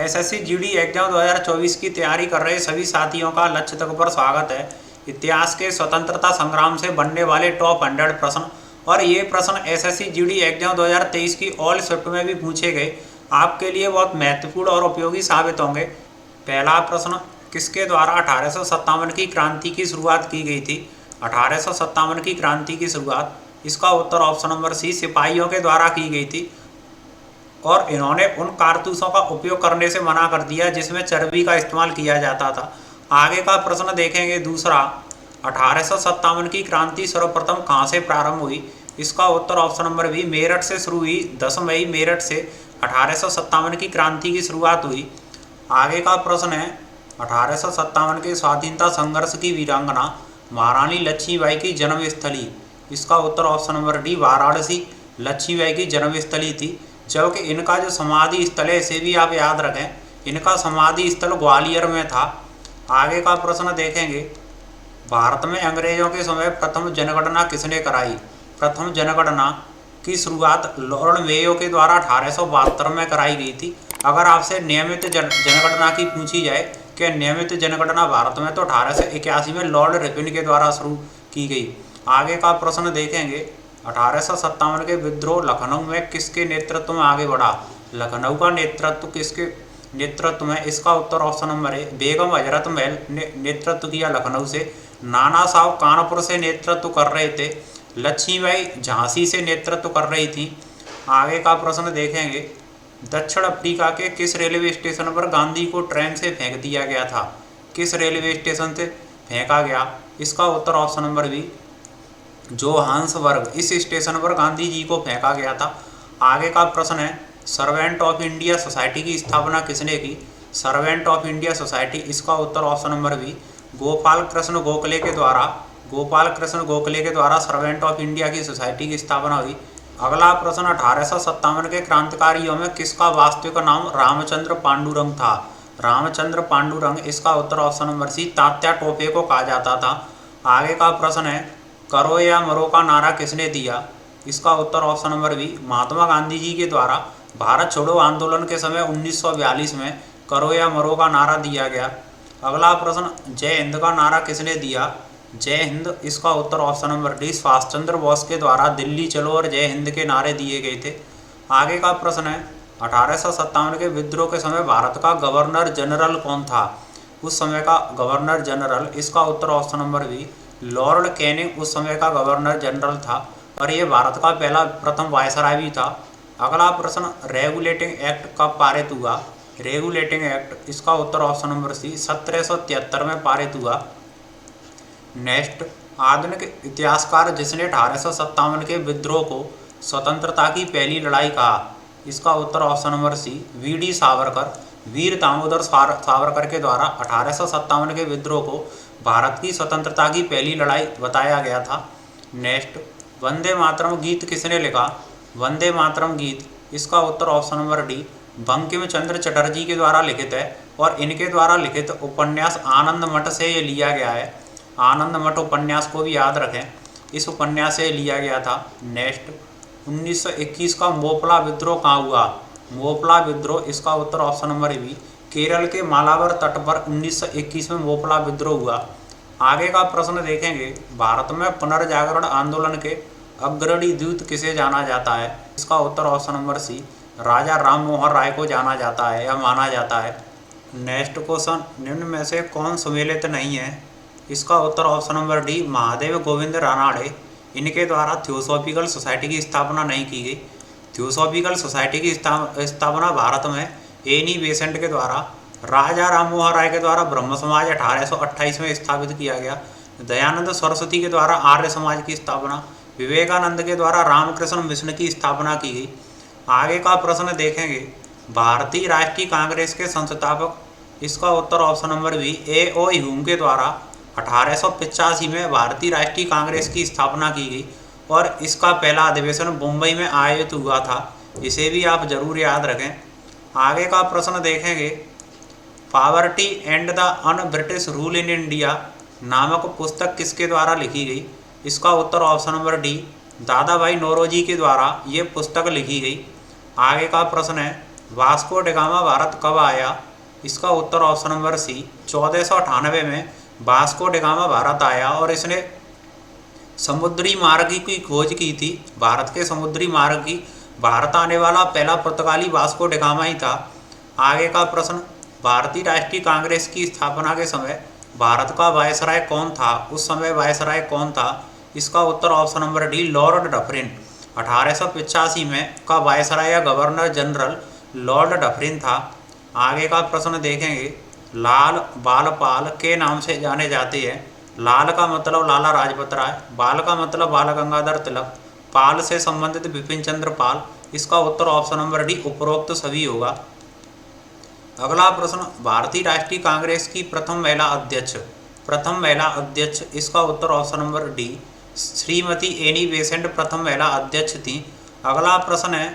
SSC GD exam 2024 की तैयारी कर रहे सभी साथियों का लक्ष्य तक पर स्वागत है। इतिहास के स्वतंत्रता संग्राम से बनने वाले टॉप 100 प्रश्न और ये प्रश्न एसएससी जीडी एग्जाम 2023 की ऑल शिफ्ट में भी पूछे गए, आपके लिए बहुत महत्वपूर्ण और उपयोगी साबित होंगे। पहला प्रश्न, किसके द्वारा 1857 की क्रांति की शुरुआत की गई थी? 1857 की क्रांति की शुरुआत, इसका उत्तर ऑप्शन नंबर सी, सिपाहियों के द्वारा की गई थी और इन्होंने उन कारतूसों का उपयोग करने से मना कर दिया जिसमें चर्बी का इस्तेमाल किया जाता था। आगे का प्रश्न देखेंगे दूसरा, 1857 की क्रांति सर्वप्रथम कहाँ से प्रारंभ हुई? इसका उत्तर ऑप्शन नंबर बी, मेरठ से शुरू हुई। 10 मई मेरठ से 1857 की क्रांति की शुरुआत हुई। आगे का प्रश्न है, 1857 के स्वाधीनता संघर्ष की वीरांगना महारानी लक्ष्मीबाई की जन्मस्थली, इसका उत्तर option number D, Varanasi Lakshmibai की जन्मस्थली थी। जबकि इनका जो समाधि स्थल है इसे भी आप याद रखें, इनका समाधि स्थल ग्वालियर में था। आगे का प्रश्न देखेंगे, भारत में अंग्रेजों के समय प्रथम जनगणना किसने कराई? प्रथम जनगणना की शुरुआत लॉर्ड मेयो के द्वारा 1872 में कराई गई थी। अगर आपसे नियमित जनगणना की पूछी जाए कि नियमित जनगणना भारत में, तो 1881 में लॉर्ड रिपन के द्वारा शुरू की गई। आगे का प्रश्न देखेंगे, 1857 के विद्रोह लखनऊ में किसके नेतृत्व में आगे बढ़ा? लखनऊ का नेतृत्व किसके नेतृत्व में? इसका उत्तर ऑप्शन नंबर है, बेगम हजरत महल ने नेतृत्व किया लखनऊ से। नाना साहब कानपुर से नेतृत्व कर रहे थे। लक्ष्मीबाई झांसी से नेतृत्व कर रही थी। आगे का प्रश्न देखेंगे, दक्षिण अफ्रीका के किस रेलवे स्टेशन पर गांधी को ट्रेन से फेंक दिया गया था? किस रेलवे स्टेशन से फेंका गया? इसका उत्तर ऑप्शन नंबर बी, जोहान्सबर्ग, इस स्टेशन पर गांधी जी को फेंका गया था। आगे का प्रश्न है, सर्वेंट ऑफ इंडिया सोसाइटी की स्थापना किसने की? सर्वेंट ऑफ इंडिया सोसाइटी, इसका उत्तर option number B, Gopal Krishna Gokhale के द्वारा, गोपाल कृष्ण गोखले के द्वारा सर्वेंट ऑफ इंडिया की सोसाइटी की स्थापना हुई। अगला प्रश्न, 1857 के क्रांतिकारियों में किसका वास्तविक नाम रामचंद्र पांडुरंग था? रामचंद्र पांडुरंग, इसका उत्तर option number C, Tatya Tope को कहा जाता था। आगे का प्रश्न है, करो या मरो का नारा किसने दिया? इसका उत्तर option number B, Mahatma Gandhi ji के द्वारा भारत छोड़ो आंदोलन के समय 1942 में करो या मरो का नारा दिया गया। अगला प्रश्न, जय हिंद का नारा किसने दिया? जय हिंद, इसका उत्तर option number D, Subhash Chandra Bose के द्वारा दिल्ली चलो और जय हिंद के नारे दिए गए थे। आगे का प्रश्न है, 1857 के विद्रोह के समय भारत का गवर्नर जनरल कौन था? उस समय का गवर्नर जनरल, इसका उत्तर option number B, lord Canning उस समय का गवर्नर जनरल था और ये भारत का पहला प्रथम वायसराय भी था। अगला प्रश्न, रेगुलेटिंग एक्ट कब पारित हुआ? रेगुलेटिंग एक्ट, इसका उत्तर ऑप्शन नंबर सी, 1773 में पारित हुआ। नेक्स्ट, आधुनिक इतिहासकार जिसने 1857 के विद्रोह को स्वतंत्रता की पहली लड़ाई कहा? इसका उत्तर option number C, V D. Savarkar, Veer Damodar Savarkar के द्वारा 1857 के विद्रोह को भारत की स्वतंत्रता की पहली लड़ाई बताया गया था। नेक्स्ट, वंदे मातरम गीत किसने लिखा? वंदे मातरम गीत, इसका उत्तर option number D, Bankim Chandra Chatterjee के द्वारा लिखित है और इनके द्वारा लिखित उपन्यास आनंद मठ से ये लिया गया है। आनंद मठ उपन्यास को भी याद रखें, इस उपन्यास से लिया गया था। नेक्स्ट, 1921 का मोपला विद्रोह कहाँ हुआ? मोपला विद्रोह, इसका उत्तर ऑप्शन नंबर बी, केरल के मालाबार तट पर 1921 में मोपला विद्रोह हुआ। आगे का प्रश्न देखेंगे, भारत में पुनर्जागरण आंदोलन के अग्रणी दूत किसे जाना जाता है? इसका उत्तर ऑप्शन नंबर सी, राजा राम मोहन राय को जाना जाता है या माना जाता है। नेक्स्ट क्वेश्चन, निम्न में से कौन सम्मिलित नहीं है? इसका उत्तर option number D, Mahadev Govind Ranade, इनके द्वारा थियोसॉफिकल सोसाइटी की स्थापना नहीं की गई। थियोसॉफिकल सोसाइटी की स्थापना भारत में एनी बेसेंट के द्वारा, राजा राम मोहन राय के द्वारा ब्रह्म समाज 1828 में स्थापित किया गया। दयानंद सरस्वती के द्वारा आर्य समाज की स्थापना, विवेकानंद के द्वारा रामकृष्ण मिशन की स्थापना की गई। आगे का प्रश्न देखेंगे, भारतीय राष्ट्रीय कांग्रेस के संस्थापक, इसका उत्तर option number B, A O. Hume के द्वारा 1885 में भारतीय राष्ट्रीय कांग्रेस की स्थापना की गई और इसका पहला अधिवेशन मुंबई में आयोजित हुआ था। इसे भी आप जरूर याद रखें। आगे का प्रश्न देखेंगे, poverty and the un British rule in India नामक पुस्तक किसके द्वारा लिखी गई? इसका उत्तर ऑप्शन नंबर डी, दादा भाई नौरोजी के द्वारा ये पुस्तक लिखी गई। आगे का प्रश्न है, वास्को ड गामा भारत कब आया? इसका उत्तर ऑप्शन नंबर सी 1498 में वास्को ड गामा भारत आया और इसने समुद्री मार्ग की खोज की थी। भारत के समुद्री मार्ग की भारत आने वाला पहला पुर्तगाली वास्को ड गामा ही था। आगे का प्रश्न, भारतीय राष्ट्रीय कांग्रेस की स्थापना के समय भारत का वायसराय कौन था? उस समय वायसराय कौन था? इसका उत्तर option number D lord Dufferin. 1885 में का वायसराय या गवर्नर जनरल लॉर्ड डफरिन था। आगे का प्रश्न देखेंगे, लाल बाल के नाम से जाने जाते हैं। लाल का मतलब लाला लाजपत राय, बाल का मतलब बाल गंगाधर तिलक, पाल से संबंधित बिपिन चंद्र पाल। इसका उत्तर ऑप्शन नंबर डी उपरोक्त सभी होगा। अगला प्रश्न, भारतीय राष्ट्रीय कांग्रेस की प्रथम महिला अध्यक्ष। इसका उत्तर option number D Shrimati Annie Besant प्रथम महिला अध्यक्ष थी। अगला प्रश्न है,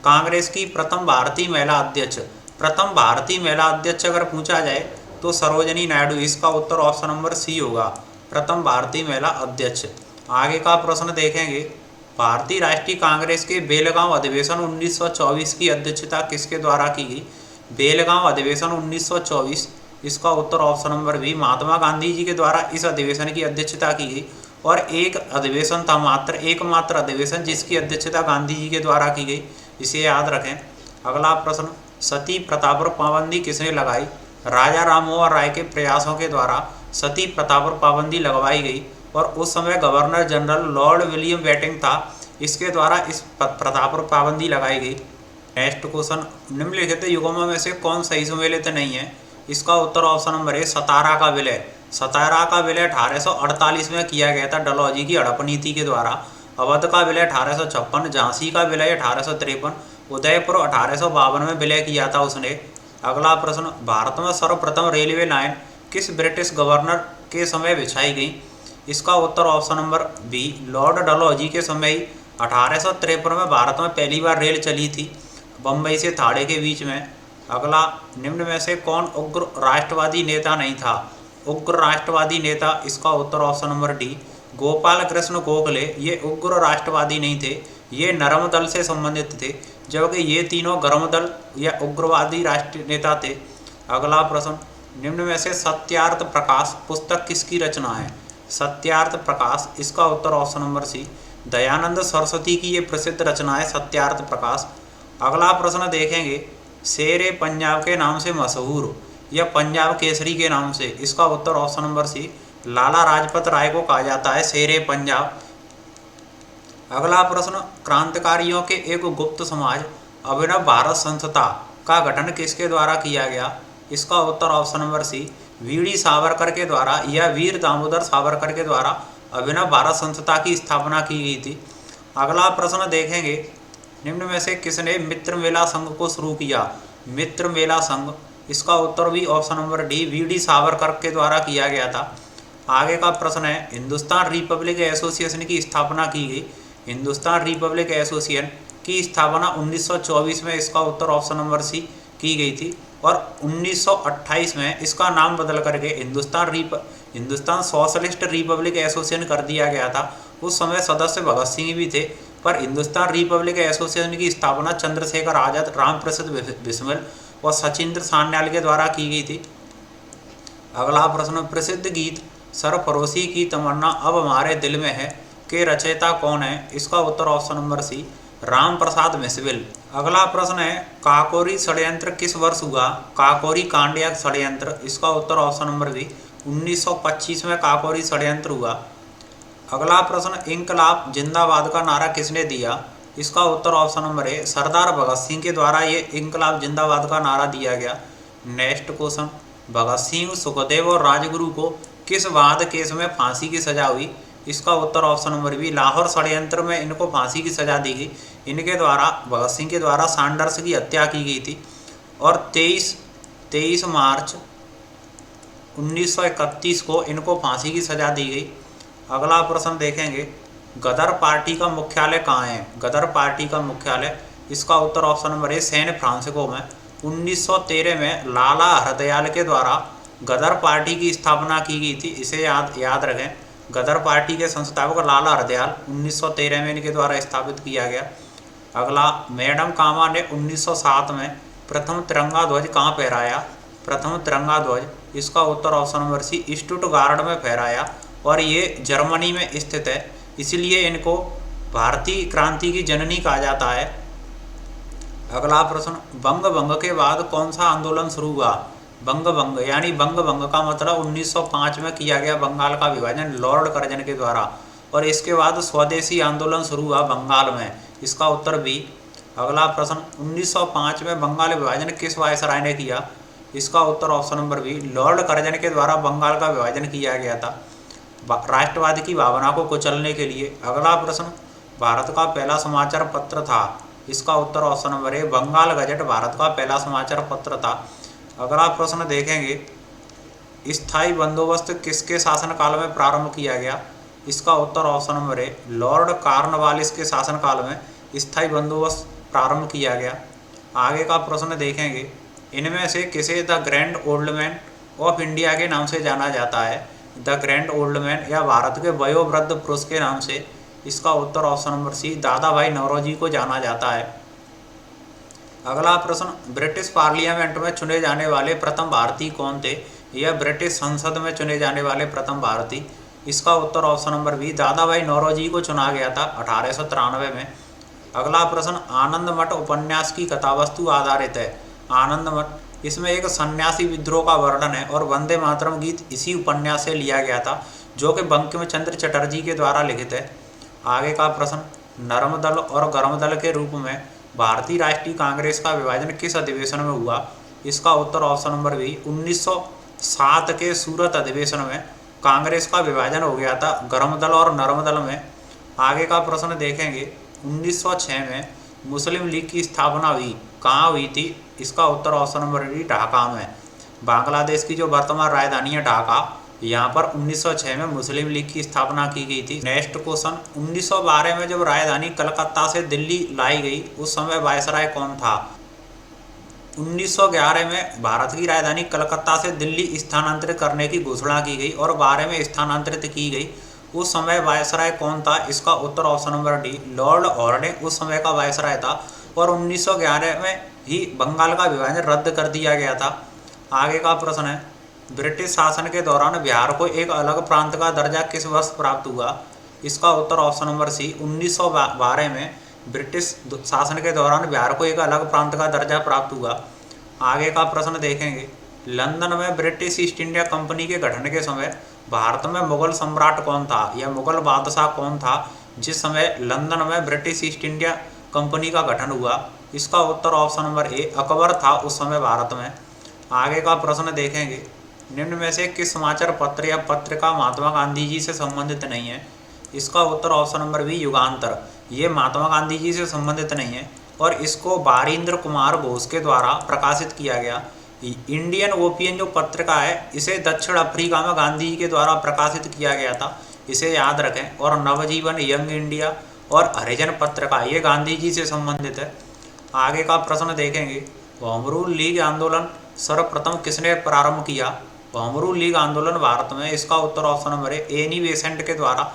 कांग्रेस की प्रथम भारतीय महिला अध्यक्ष अगर पूछा जाए तो सरोजनी नायडू। इसका उत्तर ऑप्शन नंबर सी होगा, प्रथम भारतीय महिला अध्यक्ष। आगे का प्रश्न देखेंगे, भारतीय राष्ट्रीय कांग्रेस के बेलगांव अधिवेशन 1924 की अध्यक्षता किसके द्वारा की गई? बेलगांव अधिवेशन 1924। इसका उत्तर option number B Mahatma Gandhi ji के द्वारा इस अधिवेशन की अध्यक्षता की गई और एक अधिवेशन था एकमात्र अधिवेशन जिसकी अध्यक्षता गांधी जी के द्वारा की गई, इसे याद रखें। अगला प्रश्न, सती प्रथा पर पाबंदी किसने लगाई? राजा राममोहन राय के प्रयासों के द्वारा सती प्रथा पर पाबंदी लगवाई गई और उस समय governor general Lord William Bentinck था, इसके द्वारा इस प्रथा पर पाबंदी लगाई गई। नेक्स्ट क्वेश्चन, निम्नलिखित युगों में से कौन सही सुमेलित नहीं है? इसका उत्तर ऑप्शन नंबर ए सतारा का विलय। 1848 में किया गया था डलहौजी की हड़प नीति के द्वारा। अवध का विलय 1856, झांसी का विलय 1853, उदयपुर 1852 में विलय किया था उसने। अगला प्रश्न, भारत में सर्वप्रथम रेलवे लाइन किस ब्रिटिश गवर्नर के समय बिछाई गई? इसका उत्तर option number B lord Dalhousie के समय ही 1853 में भारत में पहली बार रेल चली थी, बम्बई से थाड़े के बीच में। अगला, निम्न में से कौन उग्र राष्ट्रवादी नेता नहीं था? उग्र राष्ट्रवादी नेता, इसका उत्तर option number D Gopal Krishna Gokhale. ये उग्र राष्ट्रवादी नहीं थे, ये नरम दल से संबंधित थे, जबकि ये तीनों गर्म दल या उग्रवादी राष्ट्रीय नेता थे। अगला प्रश्न, निम्न में से सत्यार्थ प्रकाश पुस्तक किसकी रचना है? सत्यार्थ प्रकाश, इसका उत्तर option number C Dayanand Saraswati की ये प्रसिद्ध रचना है सत्यार्थ प्रकाश। अगला प्रश्न देखेंगे, शेरे पंजाब के नाम से मशहूर या पंजाब केसरी के नाम से। इसका उत्तर ऑप्शन नंबर सी लाला लाजपत राय को कहा जाता है शेरे पंजाब। अगला प्रश्न, क्रांतिकारियों के एक गुप्त समाज अभिनव भारत संस्था का गठन किसके द्वारा किया गया? इसका उत्तर option number C V D Savarkar के द्वारा या वीर दामोदर सावरकर के द्वारा अभिनव भारत संस्था की स्थापना की गई थी। अगला प्रश्न देखेंगे, निम्न में से किसने मित्र मेला संघ को शुरू किया? मित्र मेला संघ, इसका उत्तर भी option number D V D Savarkar के द्वारा किया गया था। आगे का प्रश्न है, हिंदुस्तान रिपब्लिक एसोसिएशन की स्थापना की गई। हिंदुस्तान रिपब्लिक एसोसिएशन की स्थापना 1924 में, इसका उत्तर ऑप्शन नंबर सी की गई थी और 1928 में इसका नाम बदल करके हिंदुस्तान सोशलिस्ट रिपब्लिक एसोसिएशन कर दिया गया था। उस समय सदस्य भगत सिंह भी थे, पर हिंदुस्तान रिपब्लिक एसोसिएशन की स्थापना चंद्रशेखर आजाद, रामप्रसाद बिस्मिल और सचिंद्र सान्याल के द्वारा की गई थी। अगला प्रश्न, प्रसिद्ध गीत सरफरोशी की तमन्ना अब हमारे दिल में है के रचयिता कौन है? इसका उत्तर ऑप्शन नंबर सी राम प्रसाद बिस्मिल। अगला प्रश्न है, काकोरी षड्यंत्र किस वर्ष हुआ? काकोरी कांड या षड्यंत्र, इसका उत्तर ऑप्शन नंबर बी 1925 में काकोरी षड्यंत्र हुआ। अगला प्रश्न, इंकलाब जिंदाबाद का नारा किसने दिया? इसका उत्तर ऑप्शन नंबर ए सरदार भगत सिंह के द्वारा ये इंकलाब जिंदाबाद का नारा दिया गया। नेक्स्ट क्वेश्चन, भगत सिंह, सुखदेव और राजगुरु को किस वाद केस में फांसी की सजा हुई? इसका उत्तर ऑप्शन नंबर बी लाहौर षड्यंत्र में इनको फांसी की सजा दी गई। इनके द्वारा भगत सिंह के द्वारा सैंडर्स की हत्या की गई थी और 23 मार्च 1931 को इनको फांसी की सजा दी गई। अगला प्रश्न देखेंगे, गदर पार्टी का मुख्यालय कहाँ है? गदर पार्टी का मुख्यालय, इसका उत्तर option number A San Francisco में। 1913 में लाला हरदयाल के द्वारा गदर पार्टी की स्थापना की गई थी, इसे याद रखें। गदर पार्टी के संस्थापक लाला हरदयाल 1913 में इनके द्वारा स्थापित किया गया। अगला, मैडम कामा ने 1907 में प्रथम तिरंगा ध्वज कहाँ फहराया? प्रथम तिरंगा ध्वज, इसका उत्तर ऑप्शन नंबर सी, स्टुटगार्ट में फहराया और ये जर्मनी में स्थित है, इसलिए इनको भारतीय क्रांति की जननी कहा जाता है। अगला प्रश्न, बंग भंग के बाद कौन सा आंदोलन शुरू हुआ? बंग भंग यानी बंग भंग का मतलब 1905 में किया गया बंगाल का विभाजन लॉर्ड कर्जन के द्वारा, और इसके बाद स्वदेशी आंदोलन शुरू हुआ बंगाल में, इसका उत्तर बी। अगला प्रश्न, 1905 में बंगाल विभाजन किस वायसराय ने किया? इसका उत्तर option number B, lord Curzon के द्वारा बंगाल का विभाजन किया गया था, राष्ट्रवाद की भावना को कुचलने के लिए। अगला प्रश्न, भारत का पहला समाचार पत्र था? इसका उत्तर option number A, Bengal gazette Bharat का पहला समाचार पत्र था। अगला प्रश्न देखेंगे, स्थायी बंदोबस्त किसके शासनकाल में प्रारंभ किया गया? इसका उत्तर option number A, lord Cornwallis के शासनकाल में स्थायी बंदोबस्त प्रारंभ किया गया। आगे का प्रश्न देखेंगे, इनमें से किसे the grand old man of India के नाम से जाना जाता है? द ग्रैंड ओल्ड मैन या भारत के वयोवृद्ध पुरुष के नाम से? इसका उत्तर ऑप्शन नंबर सी, दादा भाई नौरोजी को जाना जाता है। अगला प्रश्न, ब्रिटिश पार्लियामेंट में चुने जाने वाले प्रथम भारतीय कौन थे? यह ब्रिटिश संसद में चुने जाने वाले प्रथम भारतीय? इसका उत्तर ऑप्शन नंबर बी, दादा भाई नौरोजी को चुना गया था 1893 में। अगला प्रश्न, आनंद मठ उपन्यास की कथावस्तु आधारित है? आनंद मठ, इसमें एक सन्यासी विद्रोह का वर्णन है और वंदे मातरम गीत इसी उपन्यास से लिया गया था, जो कि बंकिम चंद्र चटर्जी के द्वारा लिखित है। आगे का प्रश्न, नरम दल और गर्म दल के रूप में भारतीय राष्ट्रीय कांग्रेस का विभाजन किस अधिवेशन में हुआ? इसका उत्तर ऑप्शन नंबर बी, 1907 के सूरत अधिवेशन में कांग्रेस का विभाजन हो गया था गर्म दल और नरम दल में। आगे का प्रश्न देखेंगे, 1906 में मुस्लिम लीग की स्थापना हुई, कहाँ हुई थी? इसका उत्तर ऑप्शन नंबर डी, ढाका में। बांग्लादेश की जो वर्तमान राजधानी है ढाका, यहाँ पर 1906 में मुस्लिम लीग की स्थापना की गई थी। नेक्स्ट क्वेश्चन, 1912 में जब राजधानी कलकत्ता से दिल्ली लाई गई, उस समय वायसराय कौन था? 1911 में भारत की राजधानी कलकत्ता से दिल्ली स्थानांतरित करने की घोषणा की गई और 12 में स्थानांतरित की गई। उस समय वायसराय कौन था? इसका उत्तर option number D, lord Hardinge उस समय का वायसराय था और 1911 में ही बंगाल का विभाजन रद्द कर दिया गया था। आगे का प्रश्न है, ब्रिटिश शासन के दौरान बिहार को एक अलग प्रांत का दर्जा किस वर्ष प्राप्त हुआ? इसका उत्तर ऑप्शन नंबर सी, 1912 में ब्रिटिश शासन के दौरान बिहार को एक अलग प्रांत का दर्जा प्राप्त हुआ। आगे का प्रश्न देखेंगे, लंदन में ब्रिटिश ईस्ट इंडिया कंपनी के गठन के समय भारत में मुगल सम्राट कौन था या मुगल बादशाह कौन था जिस समय लंदन में ब्रिटिश ईस्ट इंडिया कंपनी का गठन हुआ? इसका उत्तर ऑप्शन नंबर ए, अकबर था उस समय भारत में। आगे का प्रश्न देखेंगे, निम्न में से किस समाचार पत्र या पत्रिका महात्मा गांधी जी से संबंधित नहीं है? इसका उत्तर ऑप्शन नंबर बी, युगांतर। ये महात्मा गांधी जी से संबंधित नहीं है और इसको बारिंद्र कुमार घोष के द्वारा प्रकाशित किया गया। इंडियन ओपिनियन जो पत्रिका है, इसे दक्षिण अफ्रीका में गांधी जी के द्वारा प्रकाशित किया गया था, इसे याद रखें। और नवजीवन, यंग इंडिया और हरिजन पत्रिका, ये गांधी जी से संबंधित है। आगे का प्रश्न देखेंगे, होम रूल लीग आंदोलन सर्वप्रथम किसने प्रारंभ किया? होम रूल लीग आंदोलन भारत में, इसका उत्तर option number A, Annie Besant के द्वारा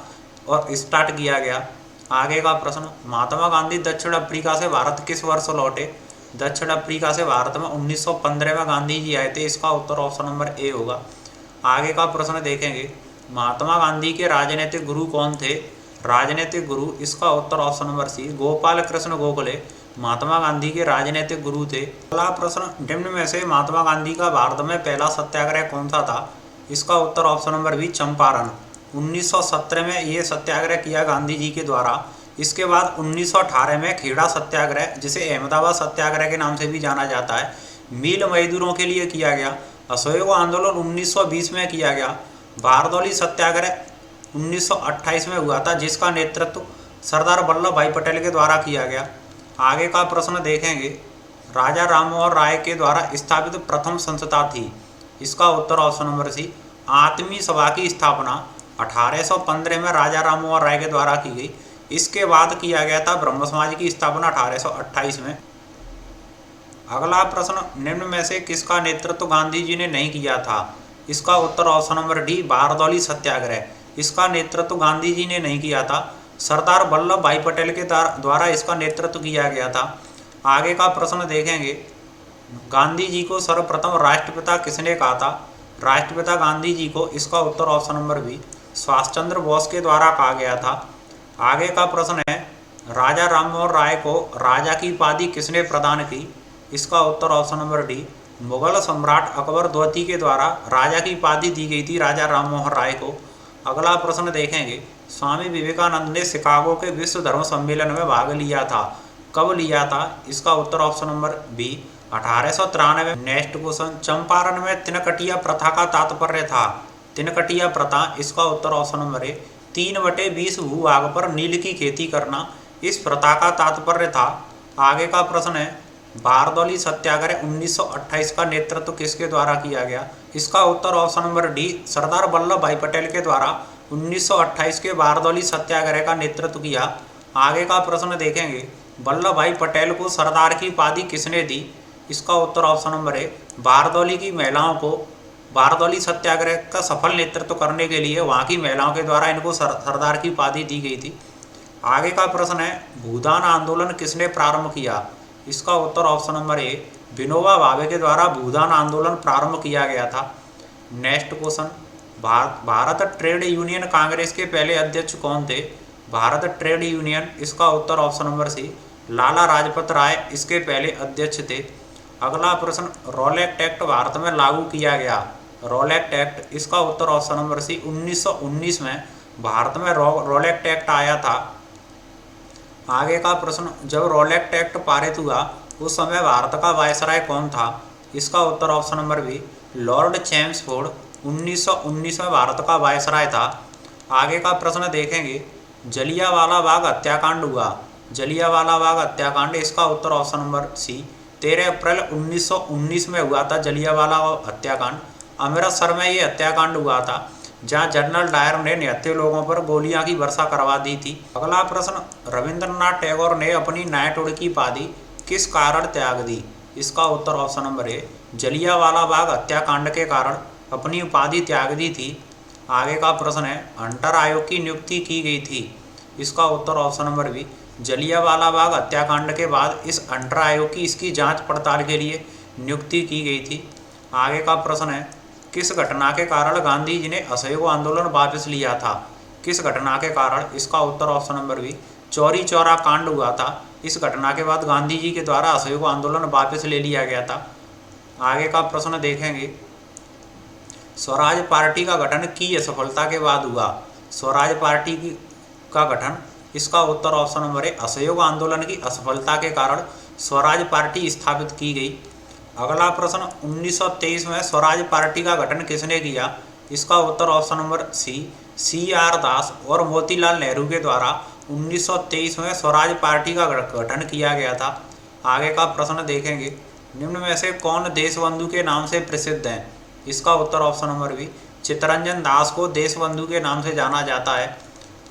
और स्टार्ट किया गया। आगे का प्रश्न, महात्मा गांधी दक्षिण अफ्रीका से भारत किस वर्ष लौटे? दक्षिण अफ्रीका से भारत में 1915 में गांधी जी आए थे, इसका उत्तर ऑप्शन नंबर ए होगा। आगे का प्रश्न देखेंगे, महात्मा गांधी के राजनीतिक गुरु कौन थे? राजनीतिक गुरु, इसका उत्तर option number C, Gopal Krishna Gokhale Mahatma Gandhi के राजनीतिक गुरु थे। अगला प्रश्न, निम्न में से महात्मा गांधी का भारत में पहला सत्याग्रह कौन सा था? इसका उत्तर ऑप्शन नंबर बी, चंपारण। 1917 में ये सत्याग्रह किया गांधी जी के द्वारा। इसके बाद 1918 में खेड़ा सत्याग्रह, जिसे अहमदाबाद सत्याग्रह के नाम से भी जाना जाता है, मील मजदूरों के लिए किया गया। असहयोग आंदोलन 1920 में किया गया। बारदौली सत्याग्रह 1928 में हुआ था, जिसका नेतृत्व सरदार वल्लभ भाई पटेल के द्वारा किया गया। आगे का प्रश्न देखेंगे, राजा राममोहन राय के द्वारा स्थापित प्रथम संस्था थी? इसका उत्तर ऑप्शन नंबर सी, आत्मीय सभा की स्थापना 1815 में राजा राममोहन राय के द्वारा की गई। इसके बाद किया गया था ब्रह्म समाज की स्थापना 1828 में। अगला प्रश्न, निम्न में से किसका नेतृत्व गांधी जी ने नहीं किया था? इसका उत्तर ऑप्शन नंबर डी, बारदौली सत्याग्रह। इसका नेतृत्व गांधी जी ने नहीं किया था। सरदार वल्लभ भाई पटेल के द्वारा इसका नेतृत्व किया गया था। आगे का प्रश्न देखेंगे, गांधी जी को सर्वप्रथम राष्ट्रपिता किसने कहा था? राष्ट्रपिता गांधी जी को, इसका उत्तर option number B, Subhash Chandra Bose के द्वारा कहा गया था। आगे का प्रश्न है, राजा राममोहन राय को राजा की उपाधि किसने प्रदान की? इसका उत्तर ऑप्शन नंबर डी, मुगल सम्राट अकबर द्वितीय के द्वारा राजा की उपाधि दी गई थी राजा राममोहन राय को। अगला प्रश्न देखेंगे, स्वामी विवेकानंद ने शिकागो के विश्व धर्म सम्मेलन में भाग लिया था, कब लिया था? इसका उत्तर option number B, 1893। Next question, Champaran में तिनकटिया प्रथा का तात्पर्य था? तिनकटिया प्रथा, इसका उत्तर ऑप्शन नंबर ए, 3/20 भूभाग पर नील की खेती करना इस प्रथा का तात्पर्य था। आगे का प्रश्न है, बारदौली सत्याग्रह 1928 का नेतृत्व किसके द्वारा किया गया? इसका उत्तर option number D, Sardar Vallabh भाई पटेल के द्वारा 1928 के बारदौली सत्याग्रह का नेतृत्व किया। आगे का प्रश्न देखेंगे, वल्लभ भाई पटेल को सरदार की उपाधि किसने दी? इसका उत्तर ऑप्शन नंबर ए, बारदौली की महिलाओं को बारदौली सत्याग्रह का सफल नेतृत्व करने के लिए वहाँ की महिलाओं के द्वारा इनको सरदार की उपाधि दी गई थी। आगे का प्रश्न है, भूदान आंदोलन किसने प्रारंभ किया? इसका उत्तर ऑप्शन नंबर ए, विनोबा भावे के द्वारा भूदान आंदोलन प्रारंभ किया गया था। Next question, Bharat trade union Congress के पहले अध्यक्ष कौन थे? भारत ट्रेड यूनियन, इसका उत्तर ऑप्शन नंबर सी, लाला लाजपत राय इसके पहले अध्यक्ष थे। अगला प्रश्न, रॉलेट एक्ट भारत में लागू किया गया? रॉलेट एक्ट, इसका उत्तर ऑप्शन नंबर सी, 1919 में भारत में रॉलेट एक्ट आया था। आगे का प्रश्न, जब रॉलेट एक्ट पारित हुआ उस समय भारत का वायसराय कौन था? इसका उत्तर option number B, lord Chelmsford 1919 में भारत का वायसराय था। आगे का प्रश्न देखेंगे, जलियांवाला बाग हत्याकांड हुआ? जलियांवाला बाग हत्याकांड, इसका उत्तर ऑप्शन नंबर सी, 13 अप्रैल 1919 में हुआ था जलियांवाला हत्याकांड। अमृतसर में ये हत्याकांड हुआ था, जहां जनरल डायर ने निहत्थे लोगों पर गोलियां की वर्षा करवा दी थी। अगला प्रश्न, रविंद्रनाथ टैगोर ने अपनी नाइटहुड की उपाधि किस कारण त्याग दी? इसका उत्तर ऑप्शन नंबर ए, जलियांवाला बाग हत्याकांड के कारण अपनी उपाधि त्याग दी थी। आगे का प्रश्न है, हंटर आयोग की नियुक्ति की गई थी? इसका उत्तर option number B, Jallianwala Bagh हत्याकांड के बाद इस हंटर आयोग की इसकी जांच पड़ताल के लिए नियुक्ति की गई थी। आगे का प्रश्न है, किस घटना के कारण गांधी जी ने असहयोग आंदोलन वापस लिया था? किस घटना के कारण? इसका उत्तर option number B, Chauri Chaura कांड हुआ था। इस घटना के बाद गांधी जी के द्वारा असहयोग आंदोलन वापस ले लिया गया था। आगे का प्रश्न देखेंगे, स्वराज पार्टी का गठन की असफलता के बाद हुआ? स्वराज पार्टी का गठन, इसका उत्तर ऑप्शन नंबर ए, असहयोग आंदोलन की असफलता के कारण स्वराज पार्टी स्थापित की गई। अगला प्रश्न, 1923 में स्वराज पार्टी का गठन किसने किया? इसका उत्तर ऑप्शन नंबर सी आर दास और मोतीलाल नेहरू के द्वारा 1923 में स्वराज पार्टी का गठन किया गया था। आगे का प्रश्न देखेंगे, निम्न में से कौन देशबंधु के नाम से प्रसिद्ध है? इसका उत्तर option number B, Chittaranjan Das को देशबंधु के नाम से जाना जाता है।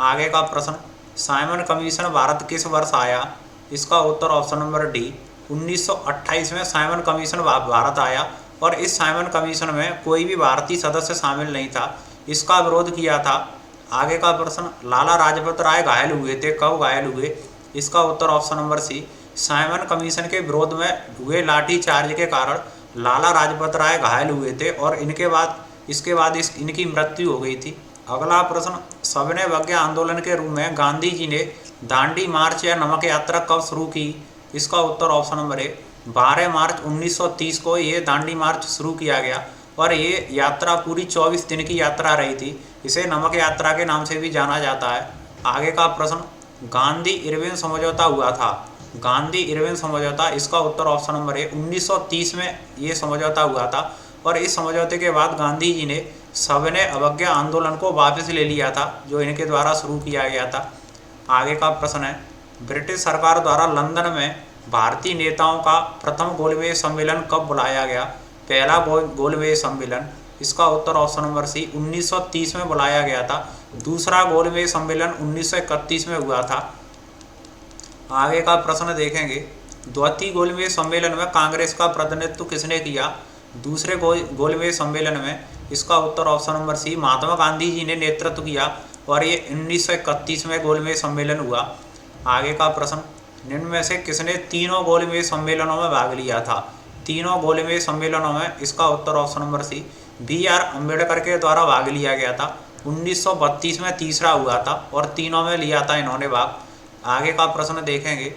आगे का प्रश्न, साइमन कमीशन भारत किस वर्ष आया? इसका उत्तर ऑप्शन नंबर डी, 1928 में साइमन कमीशन भारत आया और इस साइमन कमीशन में कोई भी भारतीय सदस्य शामिल नहीं था, इसका विरोध किया था। आगे का प्रश्न, लाला लाजपत राय घायल हुए थे, कब घायल हुए? इसका उत्तर option number C, Simon commission के विरोध में हुए लाठीचार्ज के कारण लाला लाजपत राय घायल हुए थे और इसके बाद इनकी मृत्यु हो गई थी। अगला प्रश्न, सविनय अवज्ञा आंदोलन के रूप में गांधी जी ने दांडी मार्च या नमक यात्रा कब शुरू की? इसका उत्तर ऑप्शन नंबर ए, 12 मार्च 1930 को ये दांडी मार्च शुरू किया गया और ये यात्रा पूरी 24 दिन की यात्रा रही थी। इसे नमक यात्रा के नाम से भी जाना जाता है। आगे का प्रश्न, गांधी इरविन समझौता हुआ था? गांधी इरविन समझौता, इसका उत्तर ऑप्शन नंबर ए, 1930 में ये समझौता हुआ था और इस समझौते के बाद गांधी जी ने सविनय अवज्ञा आंदोलन को वापस ले लिया था, जो इनके द्वारा शुरू किया गया था। आगे का प्रश्न है, ब्रिटिश सरकार द्वारा लंदन में भारतीय नेताओं का प्रथम गोलमेज सम्मेलन कब बुलाया गया? पहला गोलमेज सम्मेलन, इसका उत्तर ऑप्शन नंबर सी, 1930 में बुलाया गया था। दूसरा गोलमेज सम्मेलन 1931 में हुआ था। आगे का प्रश्न देखेंगे, द्वितीय गोलमेज सम्मेलन में कांग्रेस का प्रतिनिधित्व किसने किया? दूसरे गोलमेज सम्मेलन में, इसका उत्तर ऑप्शन नंबर सी, महात्मा गांधी जी ने नेतृत्व किया। और ये 1931 में गोलमेज सम्मेलन हुआ। आगे का प्रश्न, निम्न में से किसने तीनों गोलमेज सम्मेलनों में भाग लिया था? तीनों गोलमेज सम्मेलनों में, इसका उत्तर option number C BR Ambedkar के द्वारा भाग लिया गया था। 1932 में तीसरा हुआ था और तीनों में लिया था इन्होंने भाग। आगे का प्रश्न देखेंगे,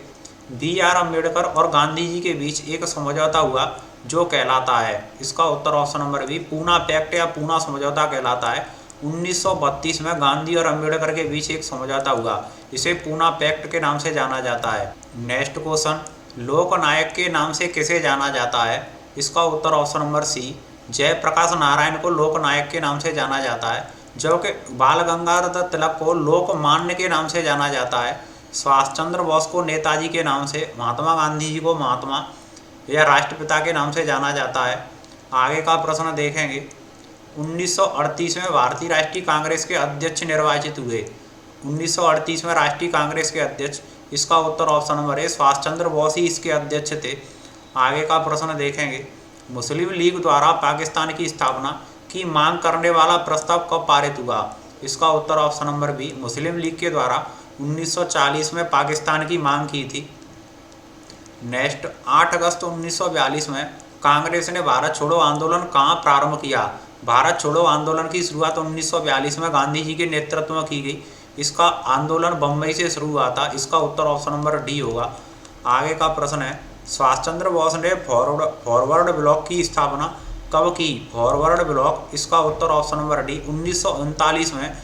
BR अम्बेडकर और गांधी जी के बीच एक समझौता हुआ जो कहलाता है। इसका उत्तर option number B Poona pact या पूना समझौता कहलाता है। 1932 में गांधी और अम्बेडकर के बीच एक समझौता हुआ, इसे पूना पैक्ट के नाम से जाना जाता है। नेक्स्ट क्वेश्चन, लोकनायक के नाम से किसे जाना जाता है? इसका उत्तर option number C Jayaprakash Narayan को लोकनायक के नाम से जाना जाता है, जबकि बाल गंगाधर तिलक को लोकमान्य के नाम से जाना जाता है। सुभाष चंद्र बोस को नेताजी के नाम से, महात्मा गांधी जी को महात्मा या राष्ट्रपिता के नाम से जाना जाता है। आगे का प्रश्न देखेंगे, 1938 में भारतीय राष्ट्रीय कांग्रेस के अध्यक्ष निर्वाचित हुए। 1938 में राष्ट्रीय कांग्रेस के अध्यक्ष, इसका उत्तर ऑप्शन नंबर ए सुभाष चंद्र बोस ही इसके अध्यक्ष थे। आगे का प्रश्न देखेंगे, मुस्लिम लीग द्वारा पाकिस्तान की स्थापना की मांग करने वाला प्रस्ताव कब पारित हुआ? इसका उत्तर ऑप्शन नंबर बी मुस्लिम लीग के द्वारा 1940 में पाकिस्तान की मांग की थी। नेक्स्ट, 8 अगस्त 1942 में कांग्रेस ने भारत छोड़ो आंदोलन कहाँ प्रारंभ किया? भारत छोड़ो आंदोलन की शुरुआत 1942 में गांधी जी के नेतृत्व में की गई। इसका आंदोलन बम्बई से शुरू हुआ था। इसका उत्तर ऑप्शन नंबर डी होगा। आगे का प्रश्न है, सुभाष चंद्र बोस ने फॉरवर्ड ब्लॉक की स्थापना कब की? फॉरवर्ड ब्लॉक, इसका उत्तर ऑप्शन नंबर डी 1939 में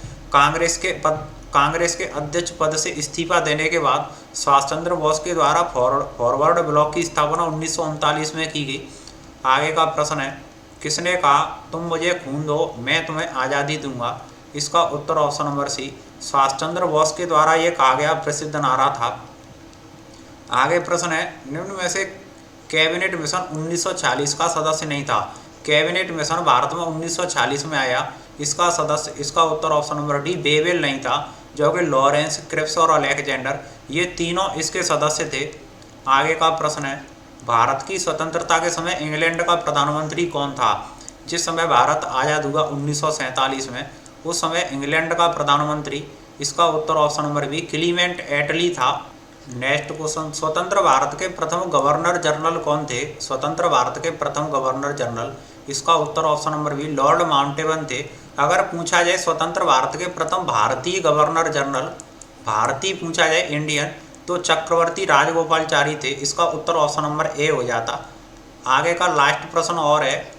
कांग्रेस के अध्यक्ष पद से इस्तीफा देने के बाद सुभाष चंद्र बोस के द्वारा फॉरवर्ड ब्लॉक की स्थापना 1939 में की गई। आगे का प्रश्न है, किसने कहा तुम मुझे खून दो मैं तुम्हें आज़ादी दूंगा? इसका उत्तर ऑप्शन नंबर सी सुभाष चंद्र बोस के द्वारा ये कहा गया प्रसिद्ध नारा था। आगे प्रश्न है, निम्न में से कैबिनेट मिशन 1940 का सदस्य नहीं था। कैबिनेट मिशन भारत में 1940 में आया, इसका सदस्य, इसका उत्तर ऑप्शन नंबर डी बेवेल नहीं था, जो कि लॉरेंस, क्रिप्स और अलेक्जेंडर, ये तीनों इसके सदस्य थे। आगे का प्रश्न है, भारत की स्वतंत्रता के समय इंग्लैंड का प्रधानमंत्री कौन था? जिस समय भारत आज़ाद हुआ 1947 में, उस समय इंग्लैंड का प्रधानमंत्री, इसका उत्तर ऑप्शन नंबर बी क्लीमेंट एटली था। नेक्स्ट क्वेश्चन, स्वतंत्र भारत के प्रथम गवर्नर जनरल कौन थे? स्वतंत्र भारत के प्रथम गवर्नर जनरल, इसका उत्तर ऑप्शन नंबर बी लॉर्ड माउंटेबन थे। अगर पूछा जाए स्वतंत्र भारत के प्रथम भारतीय गवर्नर जनरल, भारतीय पूछा जाए इंडियन, तो चक्रवर्ती राजगोपालचारी थे। इसका उत्तर ऑप्शन नंबर ए हो जाता। आगे का लास्ट प्रश्न और है,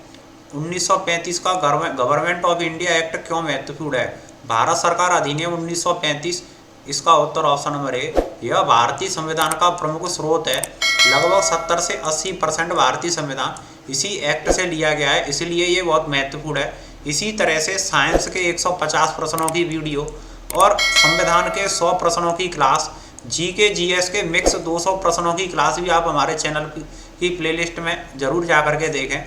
1935 का गवर्नमेंट ऑफ इंडिया एक्ट क्यों महत्वपूर्ण है? भारत सरकार अधिनियम 1935, इसका उत्तर ऑप्शन नंबर ए, यह भारतीय संविधान का प्रमुख स्रोत है। लगभग 70 से 80% भारतीय संविधान इसी एक्ट से लिया गया है, इसलिए ये बहुत महत्वपूर्ण है। इसी तरह से साइंस के 150 प्रश्नों की वीडियो और संविधान के 100 प्रश्नों की क्लास, जीके जीएस के मिक्स 200 प्रश्नों की क्लास भी आप हमारे चैनल की प्लेलिस्ट में जरूर जा करके देखें।